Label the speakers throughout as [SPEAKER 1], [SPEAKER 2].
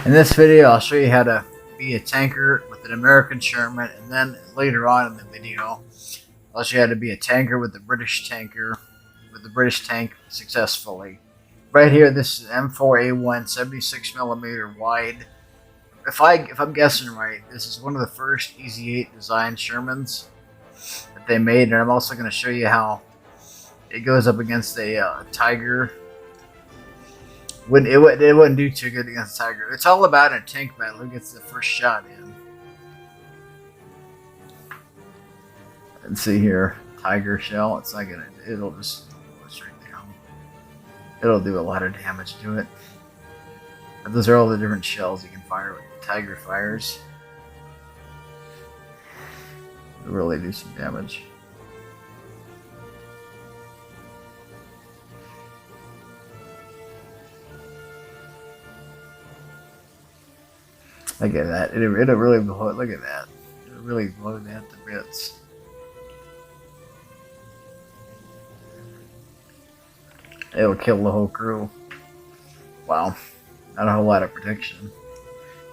[SPEAKER 1] In this video, I'll show you how to be a tanker with an American Sherman, and then later on in the video, I'll show you how to be a tanker with the British tanker, with the British tank successfully. Right here, this is M4A1 76mm wide. If I'm guessing right, this is one of the first EZ8 designed Shermans that they made, and I'm also going to show you how it goes up against a Tiger. It wouldn't do too good against a Tiger. It's all about a tank battle who gets the first shot in. And see here, Tiger shell. It's not gonna. It'll just go straight down. It'll do a lot of damage to it. But those are all the different shells you can fire with the Tiger fires. It'll really do some damage. Look at that. It'll really blow it. Look at that. It'll really blow that to bits. It'll kill the whole crew. Wow. Not a whole lot of protection.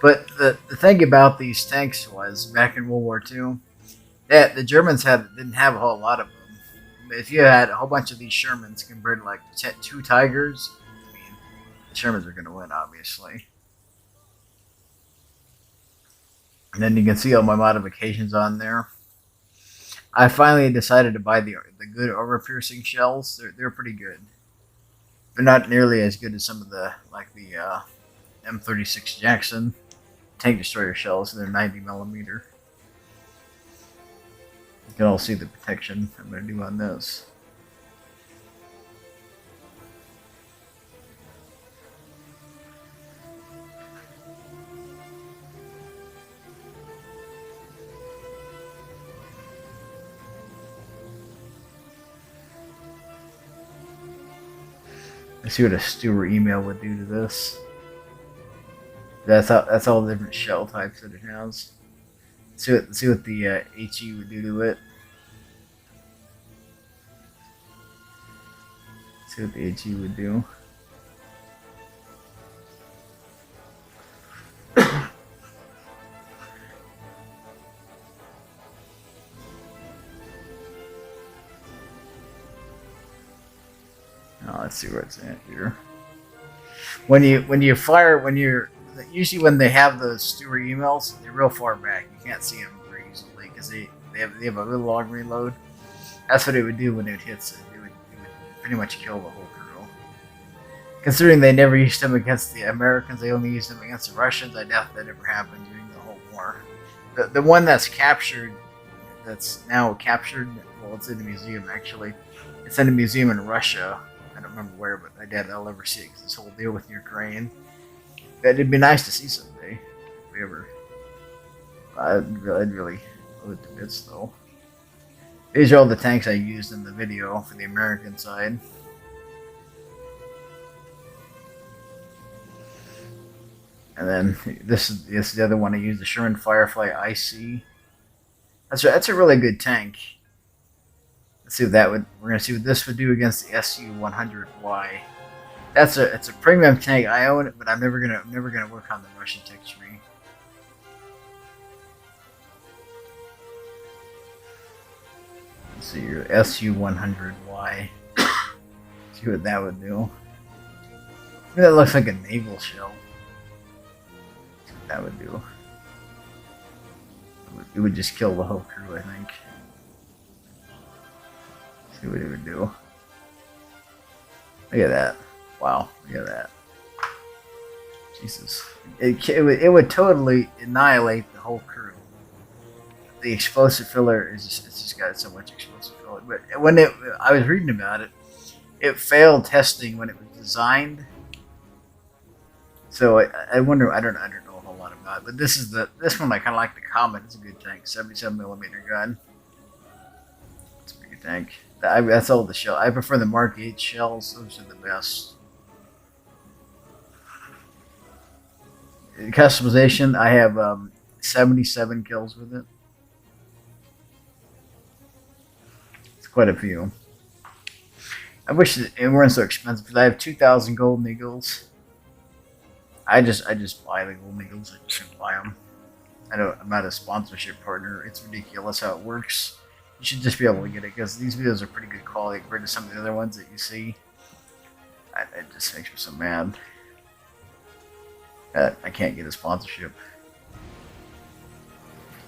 [SPEAKER 1] But the thing about these tanks was, back in World War II, that the Germans didn't have a whole lot of them. If you had a whole bunch of these Shermans compared to like 2 Tigers, I mean, the Shermans are going to win, obviously. And then you can see all my modifications on there. I finally decided to buy the good armor-piercing shells. They're pretty good. They're not nearly as good as some of the M36 Jackson tank destroyer shells. They're 90mm. You can all see the protection I'm going to do on this. Let's see what a Stewart email would do to this. That's all the different shell types that it has. See what the HE would do to it. See what the HE would do. Let's see where it's at here. When you fire, usually when they have those Stewart emails, they're real far back. You can't see them very easily because they have a really long reload. That's what it would do when it hits it. It would pretty much kill the whole crew. Considering they never used them against the Americans, they only used them against the Russians. I doubt that ever happened during the whole war. The one that's captured, that's now captured. Well, it's in the museum actually. It's in a museum in Russia. I don't remember where, but I doubt I'll ever see it because this whole deal with Ukraine. But it'd be nice to see someday, if we ever. I'd really love it to bits though. These are all the tanks I used in the video for the American side. And then this is the other one I used, the Sherman Firefly IC. That's a really good tank. Let's see what we're gonna see what this would do against the SU-100Y. It's a premium tank. I own it, but I'm never gonna work on the Russian tech tree. Let's see your SU-100Y. See what that would do. That looks like a naval shell. See what that would do. It would just kill the whole crew, I think. See what it would do. Look at that. Wow, look at that. Jesus. It would totally annihilate the whole crew. The explosive filler it's just got so much explosive filler. But when I was reading about it, it failed testing when it was designed. So I wonder, I don't know a whole lot about it. But this one I kinda like the Comet. It's a good tank. 77mm gun. It's a big tank. That's all the shell. I prefer the Mark 8 shells. Those are the best. Customization, I have 77 kills with it. It's quite a few. I wish it weren't so expensive because I have 2,000 Golden Eagles. I just buy the Golden Eagles. I just buy them. I'm not a sponsorship partner. It's ridiculous how it works. You should just be able to get it because these videos are pretty good quality compared to some of the other ones that you see. It just makes me so mad that I can't get a sponsorship.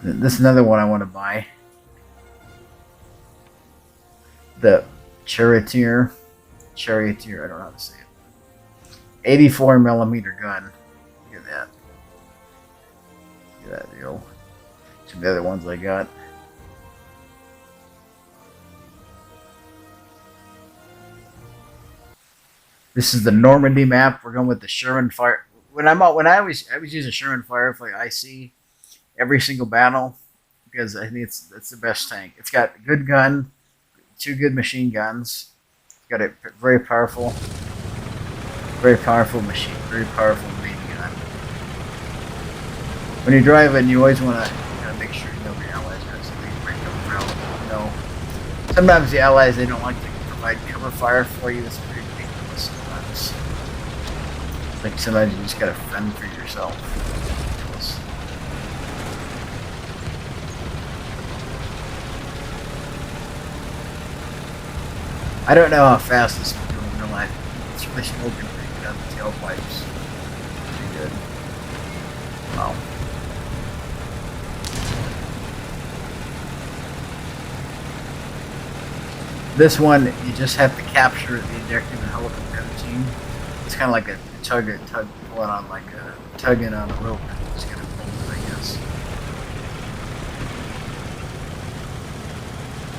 [SPEAKER 1] This is another one I want to buy. The Charioteer. Charioteer, I don't know how to say it. 84 millimeter gun. Look at that. Look at that deal. Some of the other ones I got. This is the Normandy map. We're going with the Sherman Fire. When I was using Sherman Firefly IC every single battle because I think it's the best tank. It's got a good gun, 2 good machine guns. It's got a very powerful machine, very powerful main gun. When you're driving, you always want to make sure you know your allies because they break them around. You know, sometimes the allies they don't like to provide cover fire for you. It's pretty ridiculous sometimes. It's like sometimes you just gotta fend for yourself. Ridiculous. I don't know how fast this will go in real life. It's really smoking pretty good on the tailpipes. Pretty good. Wow. This one, you just have to capture the objective and helicopter team. It's kind of like a tugging on like a tugging on a rope. Just gotta hold it, I guess.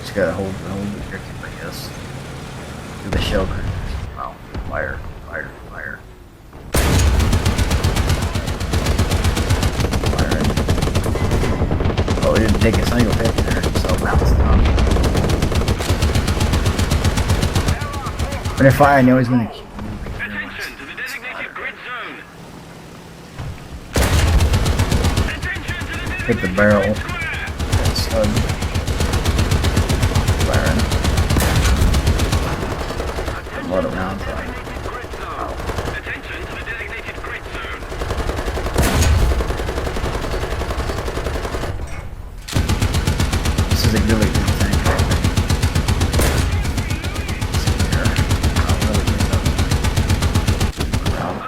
[SPEAKER 1] Just gotta hold the objective, I guess. Do the shell cruisers. Wow, fire. Firing. Oh, we didn't take a single hit there, so bouncing off. When I fire, I know he's gonna keep moving.
[SPEAKER 2] Attention to the designated grid zone.
[SPEAKER 1] Hit the barrel. That's firing. A lot of rounds on it.
[SPEAKER 2] Attention to the designated grid zone.
[SPEAKER 1] This is a really good tank, I think.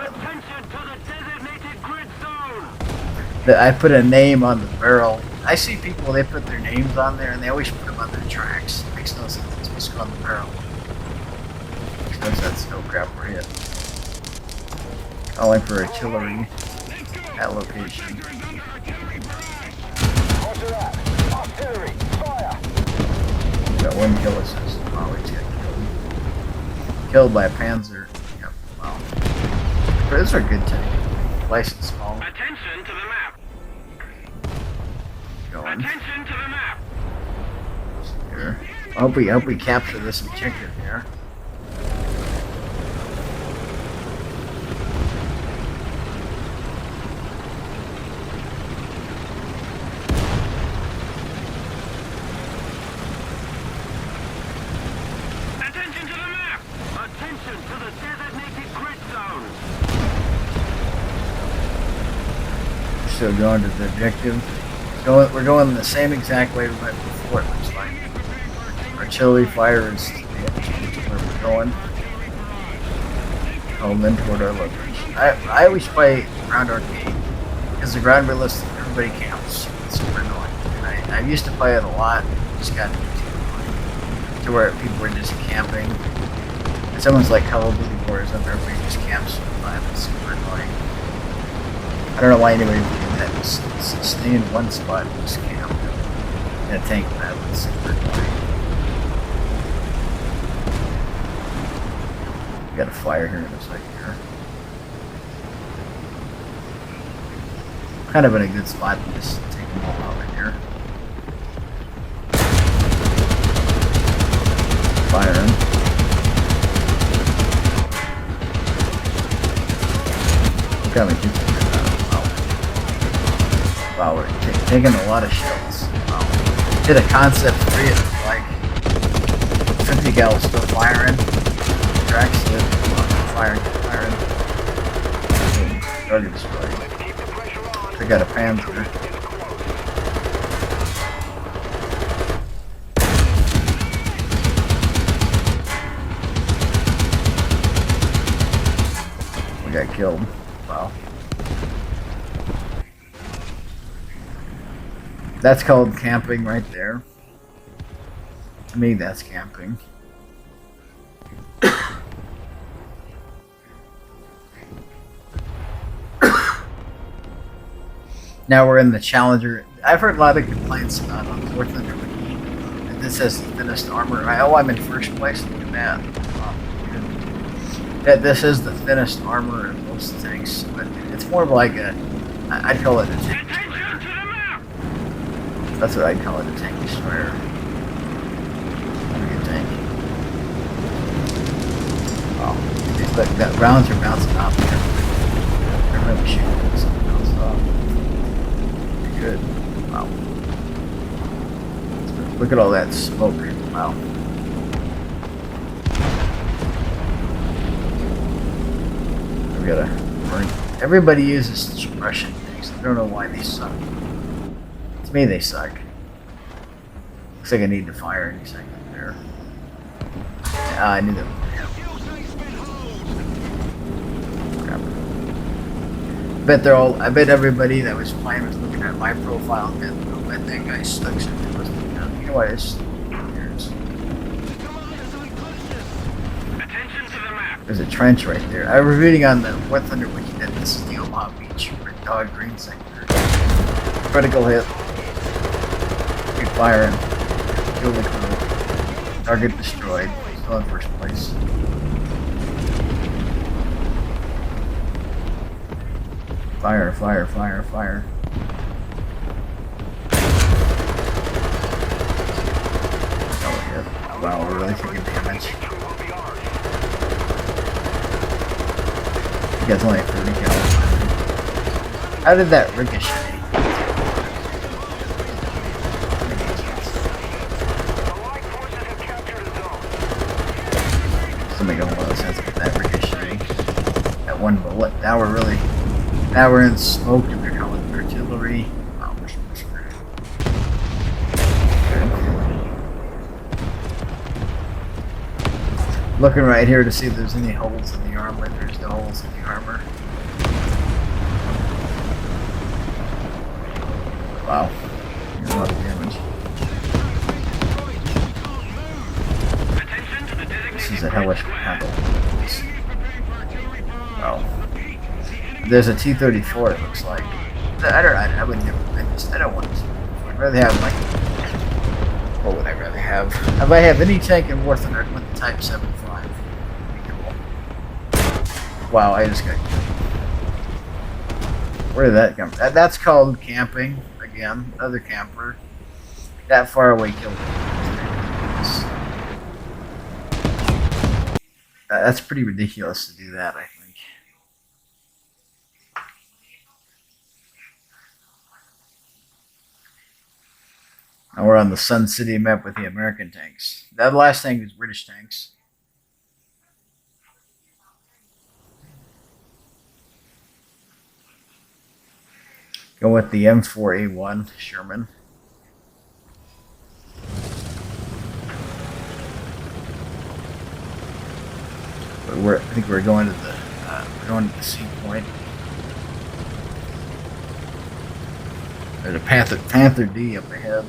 [SPEAKER 2] Attention to the designated grid zone.
[SPEAKER 1] I put a name on the barrel. I see people, they put their names on there and they always put them on their tracks. It makes no sense. It's supposed to go on the barrel. Makes no sense. No crap, we're hit. Calling for artillery at location. Got 1 kill assist. Oh, he's got killed. Killed by a Panzer. Yep, wow. But those are good tank. License small.
[SPEAKER 2] Attention to the map.
[SPEAKER 1] Going.
[SPEAKER 2] Attention to the map.
[SPEAKER 1] Here. I hope we capture this objective here.
[SPEAKER 2] Attention to the map. Attention to the designated grid zone.
[SPEAKER 1] Still going to the objective. We're going the same exact way we went before, it looks like. Artillery fire is where we're going. Home in toward our location. I always play ground arcade because the ground realistic everybody camps. It's super annoying. And I used to play it a lot. Just got too annoying to where people were just camping. And someone's like Call of Duty Wars and everybody just camps. It's super annoying. I don't know why anybody would do that. Just stay in one spot and just camp. In a tank map. It's super annoying. Got a fire here in a second here. Kind of in a good spot to just take them all out in here. Firing. Look how many people are out. Wow, we're taking a lot of shells. Wow. Hit a concept 3 at like 50 gal still firing. Tracks it. Firing. Target destroyed.
[SPEAKER 2] Let's keep the pressure on.
[SPEAKER 1] They got a Panzer.
[SPEAKER 2] It's close.
[SPEAKER 1] We got killed. Wow. That's called camping right there. To me, that's camping. Now we're in the Challenger. I've heard a lot of complaints about on 4th Thunder Wiki. And this has the thinnest armor. Oh, I'm in first place. Look at that. That this is the thinnest armor of most tanks, but it's more of like a. I'd call it a tank
[SPEAKER 2] Attention
[SPEAKER 1] destroyer.
[SPEAKER 2] to the map.
[SPEAKER 1] That's what I'd call it, a tank destroyer. Pretty good tank. Wow. These, look, that rounds are bouncing off here. They're really shooting something else off. Good. Wow. Look at all that smoke. Wow. We gotta burn. Everybody uses suppression things. I don't know why they suck. To me, they suck. Looks like I need to fire any second there. Ah, I knew that. I bet everybody that was playing was looking at my profile and I bet that guy sucks at it. You know what? It's years.
[SPEAKER 2] Attention to the map.
[SPEAKER 1] There's a trench right there. I was reading on the 4th Thunder Wiki that this is the Omaha Beach or Dog Green sector. Critical hit. Keep firing. Kill the crew. Target destroyed. Still in first place. Fire, fire, fire, fire. Oh, hit. Wow, we're really taking damage. You guys only have 30 kills. How did that ricochet? Somebody going well sense of that ricochet. That one bullet. Now we're in smoke and they're calling artillery. Oh, we're screwed. Looking right here to see if there's any holes in the armor. There's no holes in the armor. Wow. There's a lot of damage. This is a hellish battle. Oh. There's a T-34, it looks like. I would never win this. I don't want this. I'd rather have, like... What would I rather have? If I have any tank in War Thunder, I'd want the Type 75. Cool. Wow, I just got... Where did that come from? That's called camping. Again, another camper. That far away killed me. That's pretty ridiculous to do that, I think. Now we're on the Sun City map with the American tanks. That last tank was British tanks. Go with the M4A1 Sherman. But I think we're going to the sea point. There's a Panther D up ahead.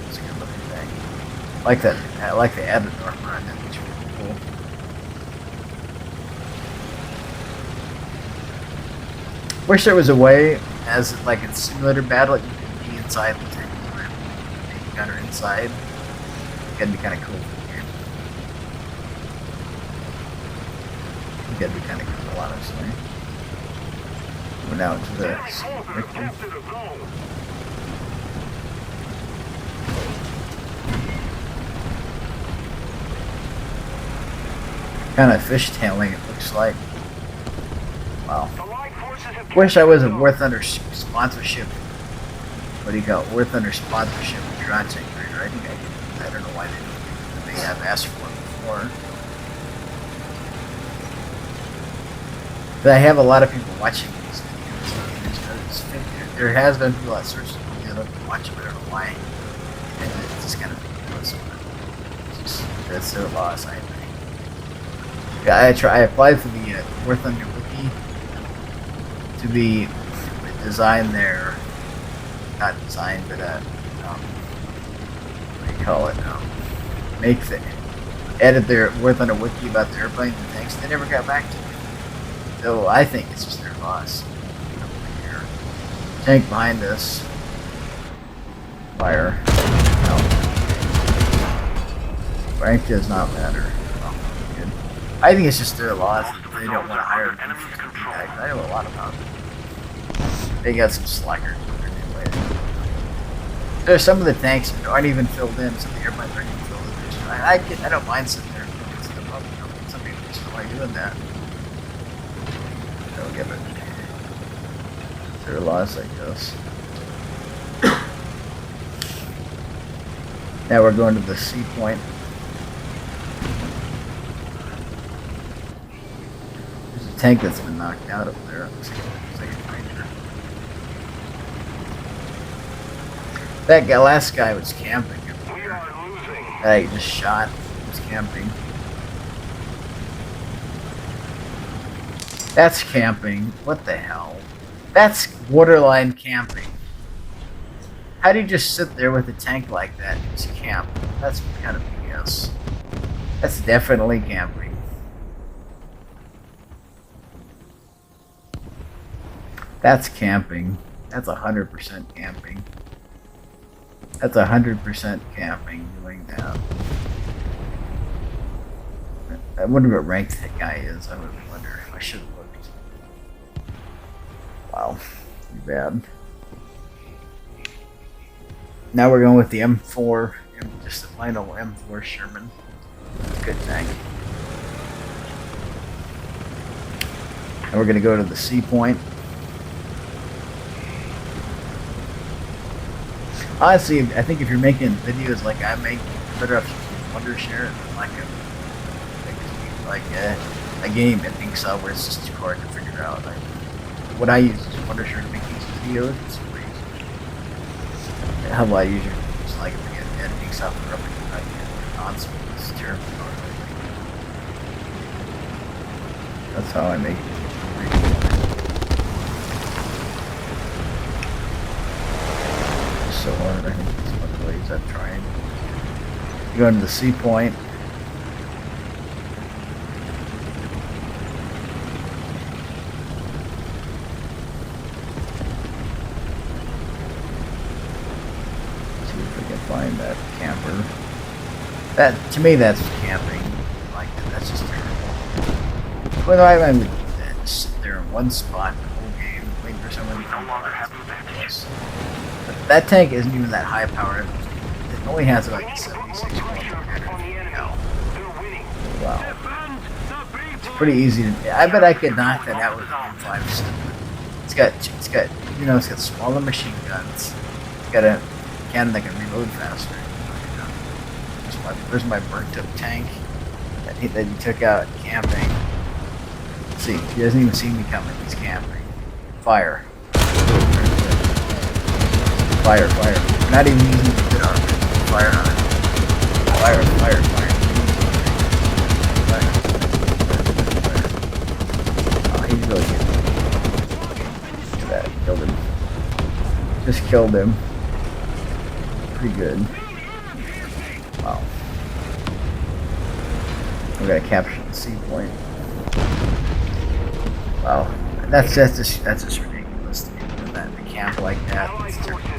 [SPEAKER 1] It's a good looking thing. I like that. I like the added armor on that, which is really cool. Wish there was a way, as like in simulator battle, you could be inside the tank. You got her inside. That'd be kind of cool for the game. I think that'd be kind of cool, honestly. We're now to the victory. Kind of fishtailing, it looks like. Wow. Wish I was a War Thunder sponsorship. What do you call it? War Thunder sponsorship drone tank grader. I think I could. I don't know why they don't. They have asked for it before. But I have a lot of people watching these videos. There has been people that search them and look and watch them. I don't know why. And it's just kind of ridiculous. That's their loss, I think. Yeah, I applied for the War Thunder Wiki to be designed there. Not designed, but what do you call it? Edit their War Thunder Wiki about the airplanes and tanks. They never got back to me. So I think it's just their loss. Here. Tank behind us. Fire. No. Rank does not matter. Oh, good. I think it's just their loss. They don't want to hire me. I know a lot about them. They got some slackers. There's some of the tanks that aren't even filled in. Some of the airplanes aren't even filled in. I don't mind sitting there and looking to the public. Some people just don't like doing that. Don't give it. It's their loss, I guess. Now we're going to the sea point. There's a tank that's been knocked out up there. That guy, last guy was camping. That I just shot was camping. That's camping. What the hell? That's borderline camping. How do you just sit there with a tank like that and just camp? That's kind of BS. That's definitely camping. That's camping. That's 100% camping. That's 100% camping doing that. I wonder what rank that guy is. I would wonder. I should have looked. Wow. Too bad. Now we're going with the M4. Just the plain old M4 Sherman. Good tank. And we're going to go to the sea point. Honestly, I think if you're making videos like I make, you're better off using Wondershare than like a game editing software. It's just too hard to figure out. What I use is Wondershare to make these videos. It's super easy. How about I use just like editing software up and like console? It's terribly hard. That's how I make it. So hard. I think that's one of the ways I'm trying. Going to the sea point. See if we can find that camper. That to me, that's camping. Like that's just terrible. Well, I would do that. Just sit there in one spot the whole game, waiting for someone to come along. That tank isn't even that high powered. It only has like 76 Wow. It's pretty easy to. I bet I could knock that out with an M5. It's got it's got smaller machine guns. It's got a cannon that can reload faster. There's my burnt up tank that he took out camping. See, he doesn't even see me coming. He's camping. Fire. Fire, fire. We're not even using the good armor. Fire on it. Fire, fire, fire. Fire. Oh, he's really good. Look at that. Killed him. Just killed him. Pretty good. Wow. We gotta capture the sea point. Wow. That's just ridiculous to be doing that in a camp like that. It's terrible.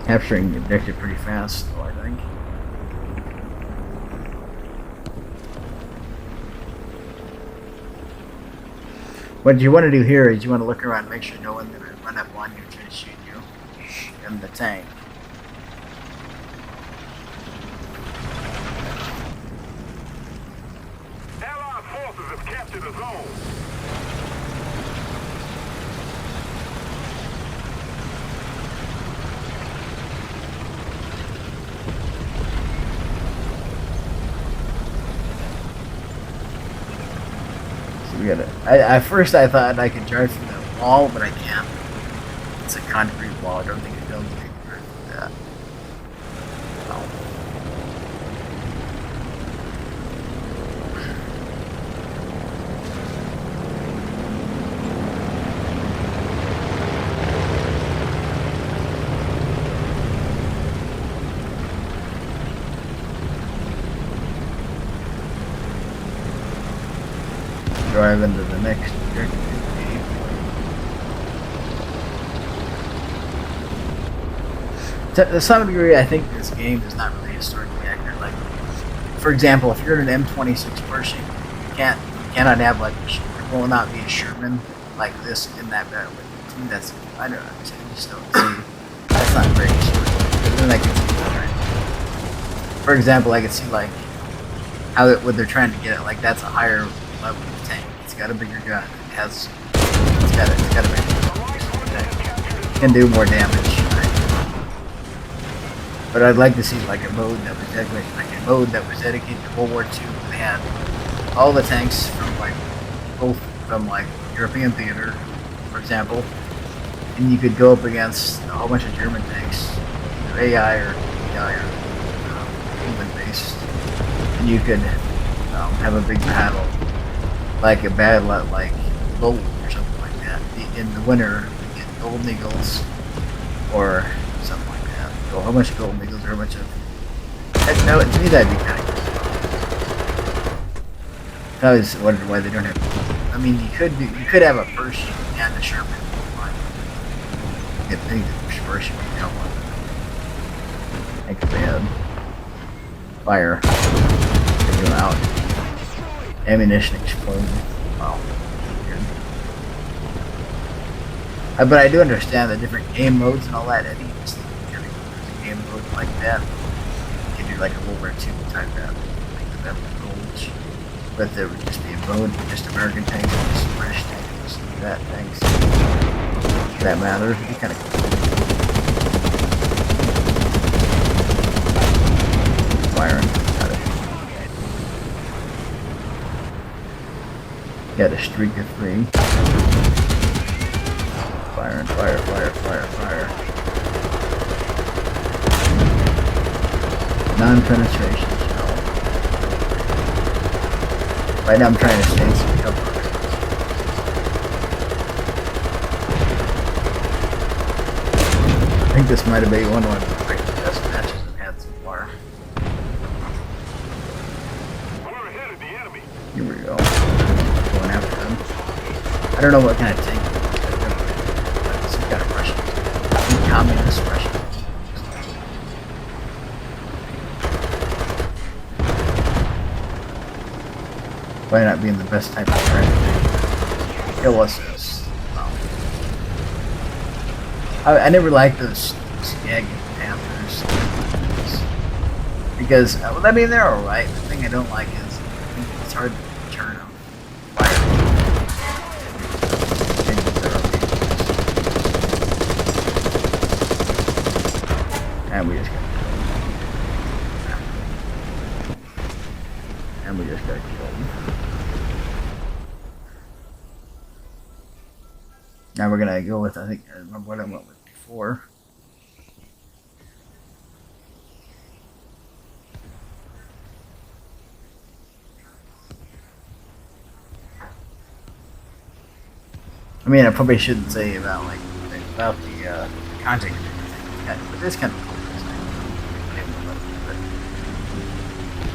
[SPEAKER 1] Capturing the objective pretty fast, though, I think. What you want to do here is you want to look around and make sure no one's going to run up on you and try to shoot you in the tank.
[SPEAKER 2] Allied forces have captured the zone.
[SPEAKER 1] At first I thought I could drive through that wall, but I can't. It's a concrete wall. I don't think it builds anything through that. No. Drive into the next objective. To some degree, I think this game is not really historically accurate. Like, for example, if you're in an M26 Pershing, you cannot have like there will not be a Sherman like this in that battle. To me, that's I don't know. I just don't see. That's not very historical. But then I can see that. For example, I could see like how what they're trying to get at. Like that's a higher level of tank. It's got a bigger gun. It's got a bigger gun. It can do more damage. But I'd like to see like a mode that was dedicated to World War II. They had all the tanks from like both from like European theater, for example, and you could go up against a whole bunch of German tanks, either AI or EI or human based, and you could have a big battle, like a battle at like Lowell or something like that. In the winter, you get Golden Eagles or something like that. A whole bunch of Golden Eagles or a bunch of... No, to me that'd be kind of cool. I always wondered why they don't have... I mean, you could have a Pershing and a Sherman. I think the Pershing would count one. I could have fire. Take them out. Ammunition explosion. Wow. But I do understand the different game modes and all that. I think it's game mode like that. You could do like a World War II type that, like the Battle of Bulge. But there would just be a mode with just American tanks and just British tanks and that tanks. That matters. It'd be kind of cool. Firing. Got a streak of 3. Fire, fire, fire, fire, fire. Non-penetration shell. Right now I'm trying to stay some cover. I think this might have been one of the best matches I've had so far.
[SPEAKER 2] We're ahead of the enemy.
[SPEAKER 1] Here we go. Going after them. I don't know what kind of tank. Some kind of Russian. Some communist Russian. Might not being the best type of strategy. Kill assist. I never liked those Skagging Panthers. Because, well, I mean, they're alright. The thing I don't like is it's hard to turn them. And we just got killed. And we just got killed. Now we're gonna go with, I think, I remember what I went with before. I mean, I probably shouldn't say about like about the content, but it's kind of cool.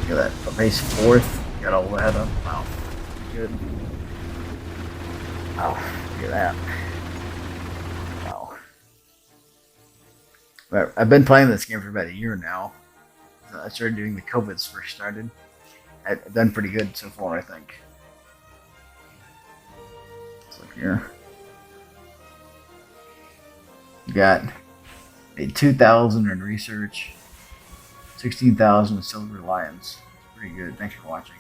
[SPEAKER 1] Look at that, base 4th, got all that up. Wow, good. Oh, look at that. Wow. But I've been playing this game for about a year now. I started doing the COVIDs first started. I've done pretty good so far, I think. Let's look here. Got a 2,000 in research, 16,000 Silver Lions. Pretty good. Thanks for watching.